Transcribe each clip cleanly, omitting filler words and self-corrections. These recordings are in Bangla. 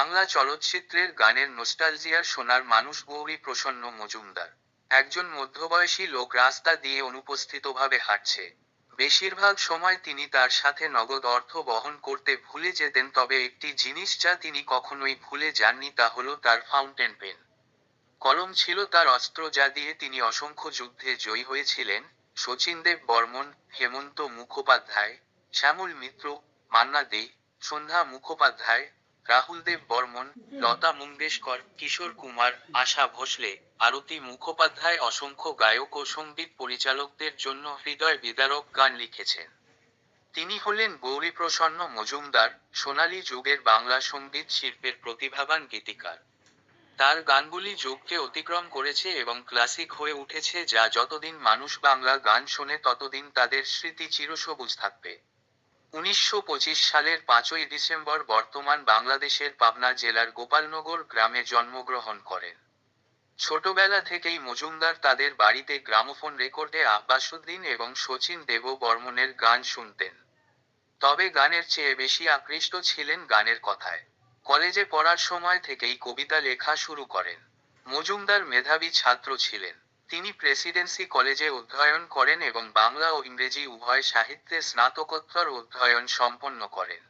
বাংলা চলচ্চিত্রের গানের নস্টালজিয়ার শোনার মানুষ গৌরী প্রসন্ন মজুমদার। একজন মধ্যবয়সী লোক রাস্তা দিয়ে অনুপস্থিতভাবে হাঁটছে। বেশিরভাগ সময় তিনি তার সাথে নগদ অর্থ বহন করতে ভুলে যেতেন, তবে একটি জিনিস যা তিনি কখনোই ভুলে যাননি তা হলো তার ফাউন্টেন পেন। কলম ছিল তার অস্ত্র, যা দিয়ে তিনি অসংখ্য যুদ্ধে জয়ী হয়েছিলেন। শচীনদেব বর্মন, হেমন্ত মুখোপাধ্যায়, শ্যামল মিত্র, মান্না দে, সন্ধ্যা মুখোপাধ্যায়, রাহুল দেব বর্মন, লতা মঙ্গেশকর, কিশোর কুমার, আশা ভোসলে, আরতি মুখোপাধ্যায় অসংখ্য গায়ক ও সঙ্গীত পরিচালকদের জন্য হৃদয় বিদারক গান লিখেছেন। তিনি হলেন গৌরীপ্রসন্ন মজুমদার, সোনালী যুগের বাংলা সঙ্গীত শিল্পের প্রতিভাবান গীতিকার। তার গানগুলি যুগকে অতিক্রম করেছে এবং ক্লাসিক হয়ে উঠেছে, যা যতদিন মানুষ বাংলা গান শোনে ততদিন তাদের স্মৃতি চিরসবুজ থাকবে। ১৯২৫ সালের ৫ই ডিসেম্বর বর্তমান বাংলাদেশের পাবনা জেলার গোপালনগর গ্রামে জন্মগ্রহণ করেন। ছোটবেলা থেকেই মজুমদার তাদের বাড়িতে গ্রামোফোন রেকর্ডে আব্বাসুদ্দিন এবং শচীন দেব বর্মনের গান শুনতেন। তবে গানের চেয়ে বেশি আকৃষ্ট ছিলেন গানের কথায়। কলেজে পড়ার সময় থেকেই কবিতা লেখা শুরু করেন। মজুমদার মেধাবী ছাত্র ছিলেন। তিনি প্রেসিডেন্সি কলেজে অধ্যয়ন করেন এবং বাংলা ও ইংরেজি উভয় সাহিত্যে স্নাতকোত্তর অধ্যয়ন সম্পন্ন করেন।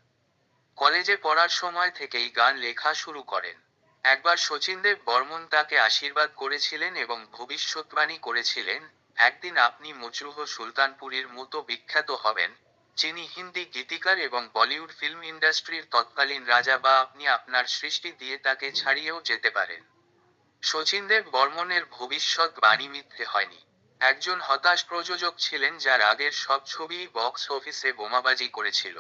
কলেজে পড়ার সময় থেকেই গান লেখা শুরু করেন। একবার শচীনদেব বর্মন তাকে আশীর্বাদ করেছিলেন এবং ভবিষ্যৎবাণী করেছিলেন, একদিন আপনি মজরুহ সুলতানপুরীর মতো বিখ্যাত হবেন, যিনি হিন্দি গীতিকার এবং বলিউড ফিল্ম ইন্ডাস্ট্রির তৎকালীন রাজা, বা আপনি আপনার সৃষ্টি দিয়ে তাকে ছাড়িয়েও যেতে পারেন। শচীনদেব বর্মনের ভবিষ্যৎবাণী মিথ্যে হয়নি। একজন হতাশ প্রযোজক ছিলেন যার আগের সব ছবিই বক্স অফিসে বোমাবাজি করেছিল।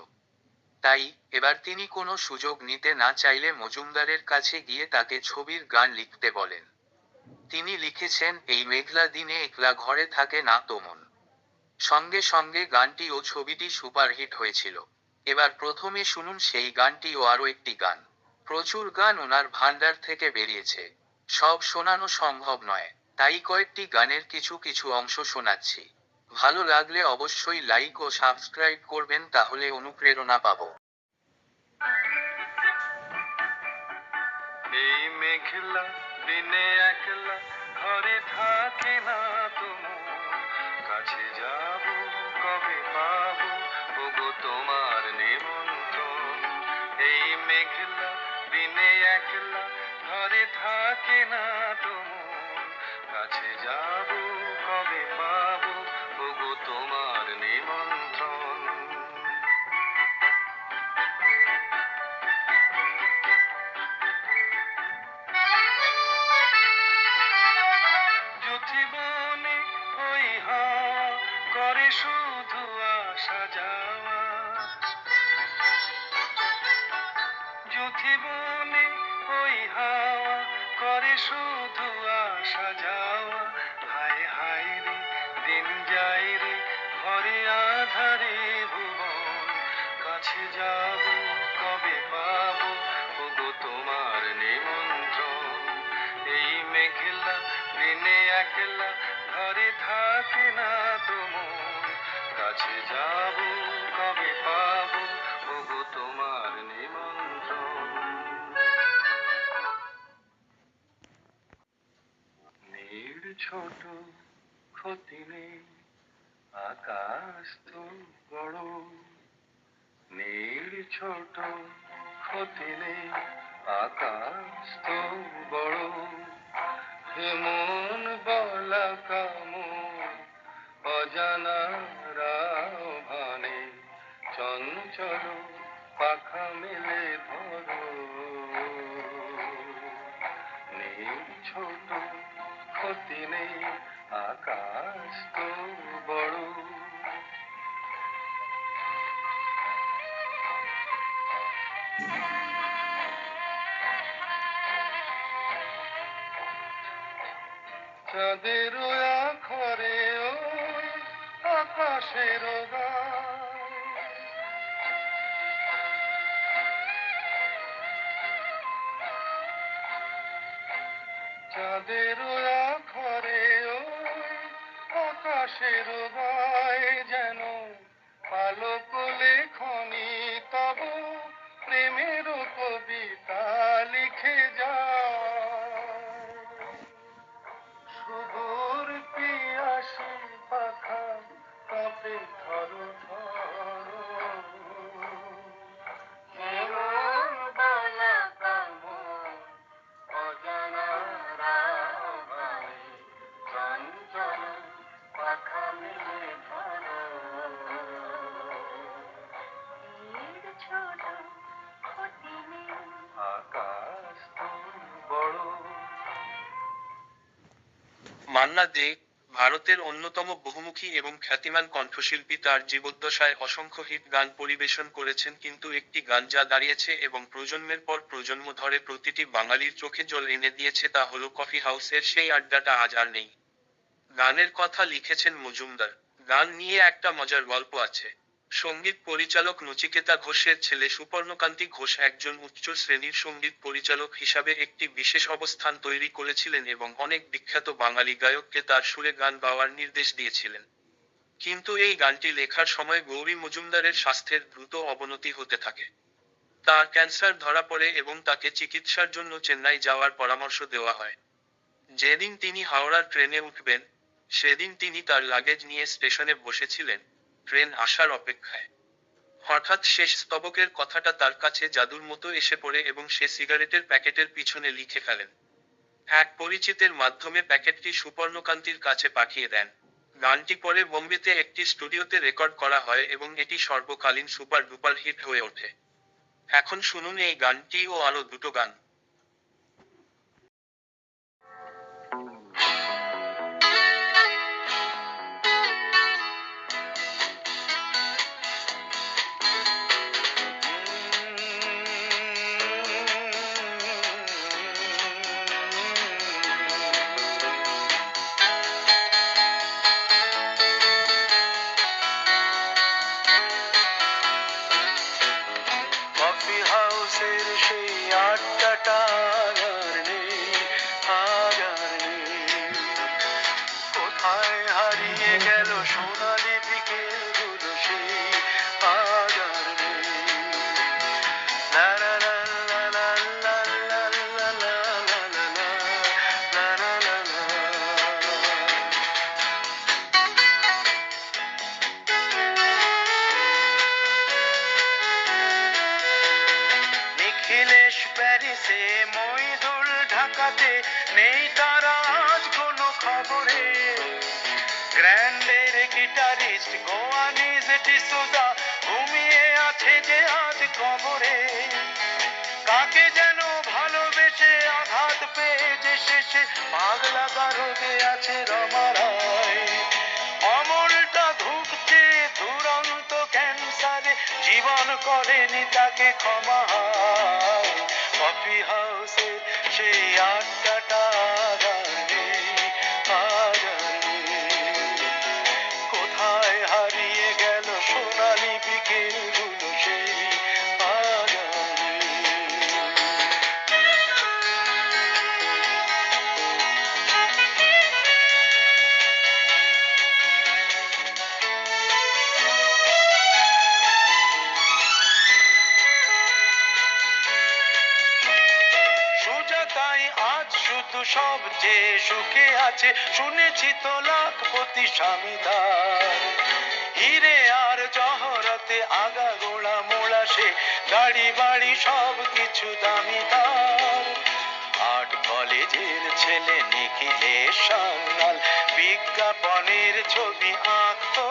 তাই এবার তিনি কোনো সুযোগ নিতে না চাইলে মজুমদারের কাছে গিয়ে তাকে ছবির গান লিখতে বলেন। তিনি লিখেছেন, এই মেঘলা দিনে একলা ঘরে থাকে না তো মন। সঙ্গে সঙ্গে গানটি ও ছবিটি সুপারহিট হয়েছিল। এবার প্রথমে শুনুন সেই গানটি ও আরও একটি গান। প্রচুর গান ওনার ভান্ডার থেকে বেরিয়েছে, সব শোনানো সম্ভব নয়, তাই কয়েকটি গানের কিছু কিছু অংশ শোনাচ্ছি। ভালো লাগলে অবশ্যই লাইক ও সাবস্ক্রাইব করবেন, তাহলে অনুপ্রেরণা পাবো। এই মেঘলা দিনে একলা ঘরে থাকে না তুমি, কাছে যাব কবে পাবো ওগো তোমার নিমন্ত্রণ। এই মেঘলা দিনে একলা ঘরে থাকে না তুমি, কাছে যাব কবে পাবো ওগো তোমার নিমন্ত্রণ। জীবনে ওই হাওয়া করে শুধু আসা যাওয়া, জীবনে ওই হাওয়া করে শুধু আসা যাওয়া। হায় হায় রে দিন যায় রে ঘরে আধারে ভুবন, কাছে যাব কবে পাবো ওগো তোমার নিমন্ত্রণ। এই মেঘলা দিনে একলা ঘরে থাকে না তো মন, কাছে যাব কবে পাবো ওগো তোমার নিমন্ত্রণ। নীড় ছোট ক্ষতি নেই, আকাশ তো বড়। নীড় ছোট ক্ষতি নেই, আকাশ তো বড়। মন বলা কামন অজানা রাভানে, চঞ্চল পাখা মেলে ধরো। নেই ছোট ক্ষতি নেই, আকাশ তো বড়। চাঁদের আখরে ওই আকাশের গায়, চাঁদের আখরে ওই আকাশের গায়, যেন পালক লেখনি তব প্রেমের কবিতা ছোট ক্ষতি নেই আকাশ তুই বড়। মান্না দে, ভারতের অন্যতম বহুমুখী এবং খ্যাতিমান কণ্ঠশিল্পী, তার জীবদ্দশায় অসংখ্য হিট গান পরিবেশন করেছেন, কিন্তু একটি গান যা দাঁড়িয়েছে এবং প্রজন্মের পর প্রজন্ম ধরে প্রতিটি বাঙালির চোখে জল এনে দিয়েছে, তা হলো কফি হাউসের সেই আড্ডাটা আজ আর নেই। গানের কথা লিখেছেন মজুমদার। গান নিয়ে একটা মজার গল্প আছে। সঙ্গীত পরিচালক নচিকেতা ঘোষের ছেলে সুপর্ণকান্তি ঘোষ একজন উচ্চ শ্রেণীর সঙ্গীত পরিচালক হিসাবে একটি বিশেষ অবস্থান তৈরি করেছিলেন এবং অনেক বিখ্যাত বাঙালি গায়ককে তার সুরে গান গাওয়ার নির্দেশ দিয়েছিলেন। কিন্তু এই গানটি লেখার সময় গৌরী মজুমদারের স্বাস্থ্যের দ্রুত অবনতি হতে থাকে। তার ক্যান্সার ধরা পড়ে এবং তাকে চিকিৎসার জন্য চেন্নাই যাওয়ার পরামর্শ দেওয়া হয়। যেদিন তিনি হাওড়ার ট্রেনে উঠবেন, সেদিন তিনি তার লাগেজ নিয়ে স্টেশনে বসেছিলেন, ট্রেন আসার অপেক্ষায়। হঠাৎ শেষ স্তবকের কথাটা তার কাছে জাদুর মতো এসে পড়ে এবং সে সিগারেটের প্যাকেটের পিছনে লিখে ফেলেন। এক পরিচিতের মাধ্যমে প্যাকেটটি সুপর্ণকান্তির কাছে পাঠিয়ে দেন। গানটি পরে বোম্বেতে একটি স্টুডিওতে রেকর্ড করা হয় এবং এটি সর্বকালীন সুপার ডুপার হিট হয়ে ওঠে। এখন শুনুন এই গানটি ও আরো দুটো গান। কফি হাউসের সেই আড্ডাটা আর নেই, আজ আর নেই। কোথায় হারিয়ে গেল সোনালি বিকেলগুলো সেই আজ আর নেই। লা লা লা লা লা লা লা লা লা লা লা লা লা লা লা। নিখিলেশ প্যারিসে, মইদুল ঢাকাতে, নেই তারা আজ কোনো খবরে। গ্র্যান্ডের গিটারিস্ট গোয়ানিজ ডিসুজা ঘুমিয়ে আছে যে আজ কবরে। কাকে যেন ভালোবেসে আঘাত পেয়ে যে শেষে পাগলা গারদে আছে রমা রায়। অমলটা ধুঁকছে দুরন্ত ক্যান্সারে, জীবন করেনি তাকে ক্ষমা। কফি হাউসে সেই আড্ডাটা আর নেই, আজ আর নেই। কোথায় হারিয়ে গেল সোনালি বিকেলগুলো সেই আজ আর সুজাতাই আজ শুধু সবচেয়ে সুখে আছে, শুনেছি তো লাখপতি স্বামীদার। হিরে আর জহরতে আগাগোড়া মোড়া সে, গাড়ি বাড়ি সব কিছু দামি তার। আর্ট কলেজের ছেলে নিখিলেশ সান্যাল বিজ্ঞাপনের ছবি আঁকতো,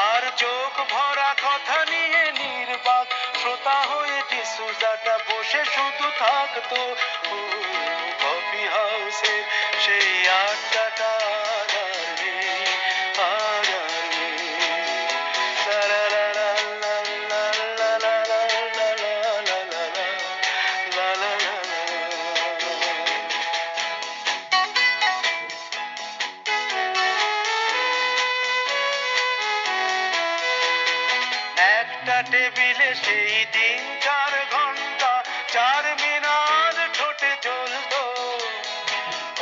আর চোখ ভরা কথা নিয়ে নির্বাক শ্রোতা হয়ে ডিসুজাটা বসে শুধু থাকতো। কফি হাউসের সেই আড্ডাটা আর নেই, আর নেই। লা লা লা লা লা লা লা লা লা লা লা লা লা লা লা। একটা টেবিলে সেই দিন 4 ঘন্টা, 4 মিনার ঠোঁটে জ্বলতো।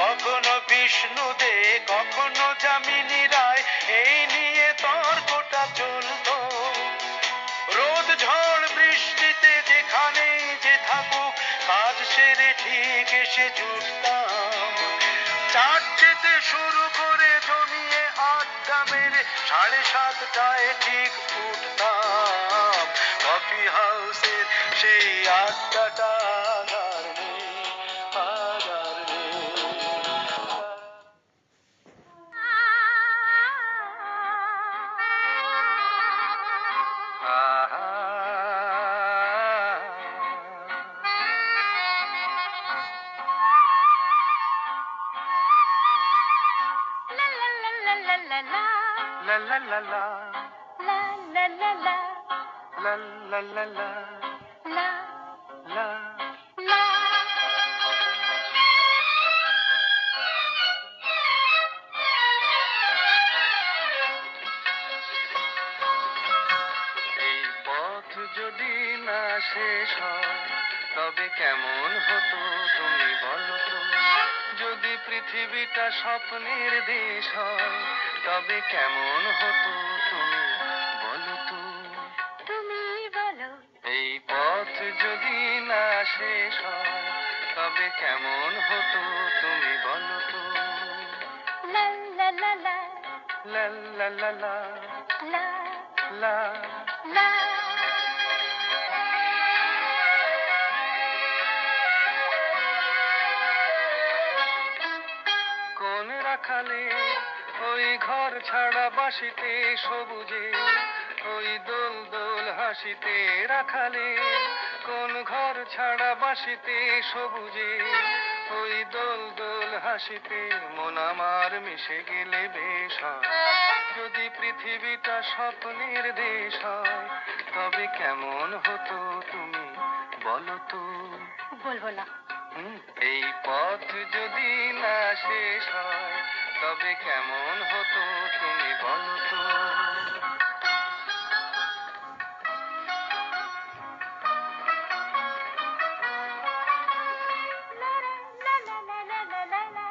কখনো বিষ্ণু দে, কখনো যামিনী রায়, এই নিয়ে তর্কটা চলতো। রোদ ঝড় বৃষ্টিতে যেখানেই যে থাকুক, কাজ সেরে ঠিক এসে জুটতাম। চারটেতে শুরু করে জমিয়ে আড্ডা মেরে 7:30টায় ঠিক উঠতাম। কফি হাউসের সেই আড্ডাটা আর নেই, আর নেই। লা লা লা লা লা লা লা লা লা লা লা লা লা। এই পথ যদি না শেষ হয় তবে কেমন হতো তুমি বলো তো? যদি পৃথিবীটা স্বপ্নের দেশ হয় তবে কেমন হতো তুমি বলো তো? তুমি বলো এই পথ যদি না শেষ হয় তবে কেমন হতো তুমি বলো তো? লা লা লা লা লা লা লা লা লা লা লা। কোন রাখালে ওই ঘর ছাড়া বাসিতে সবুজে ওই দোল দোল হাসিতে রাখালে কোন ঘর ছাড়া বাসিতে সবুজে ওই দোল দোল হাসিতে মন আমার মিশে গেলে বেশ হয়। যদি পৃথিবীটা স্বপ্নের দেশ হয় তবে কেমন হতো তুমি বলো তো? বলবো না। এই পথ যদি না শেষ হয় তবে কেমন হতো তুমি বলো তো? লা লা লা লা লা লা লা লা।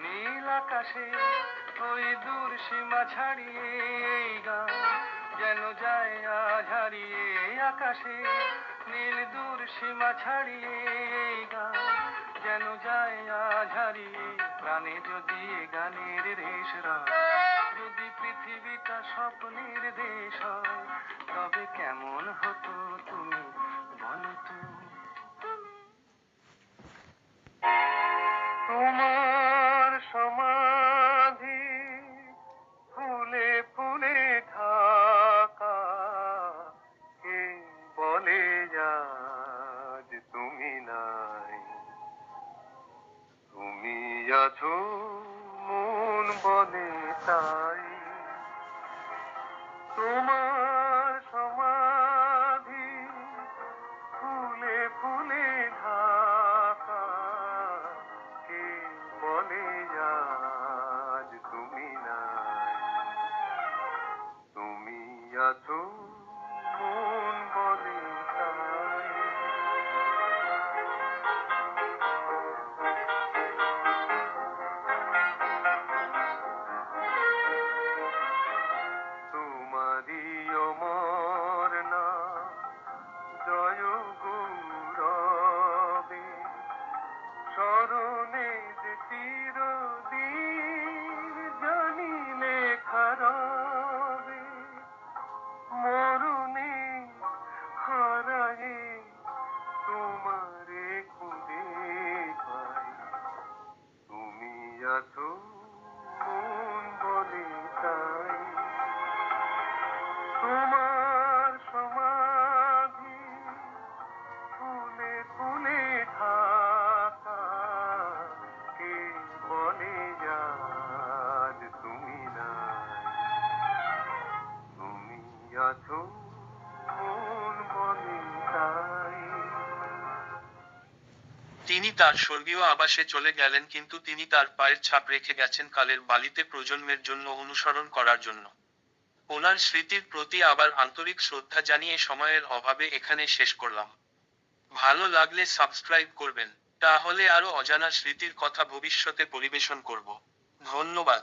নীল আকাশে ওই দূর সীমা ছাড়িয়ে এই গান যেন যায় আজ হারিয়ে। আকাশে নীল দূর সীমা ছাড়িয়ে এই গান যেন যায় আজ হারিয়ে। প্রাণে যদি এ গানের রেশ রয় যদি পৃথিবীটা স্বপ্নের দেশ হয় তবে কেমন হতো তুমি বলো তো? তোমার সমাধি ফুলে ফুলে ঢাকা, কে বলে আজ তুমি নাই? তুমি আছো মন বলে তাই। তোমার সমাধি ফুলে ফুলে ঢাকা, কে বলে আজ তুমি নাই? তুমি আছো মন বলে তাই। তোমারি অমর নাম জয় গৌরবে, স্মরণে যে চিরদিন জানি লেখা রবে। মরণে হারায়ে তোমারে খুঁজে পাই। তুমি আছো মন বলে তাই। তোমার সমাধি ফুলে ফুলে ঢাকা, কে বলে আজ তুমি নাই? তুমি আছো মন বলে তাই। তিনি তার স্বর্গীয় আবাসে চলে গেলেন, কিন্তু তিনি তার পায়ের ছাপ রেখে গেছেন কালের বালিতে প্রজন্মের জন্য অনুসরণ করার জন্য। ওনার স্মৃতির প্রতি আবার আন্তরিক শ্রদ্ধা জানিয়ে সময়ের অভাবে এখানে শেষ করলাম। ভালো লাগলে সাবস্ক্রাইব করবেন, তাহলে আরো অজানা স্মৃতির কথা ভবিষ্যতে পরিবেশন করব। ধন্যবাদ।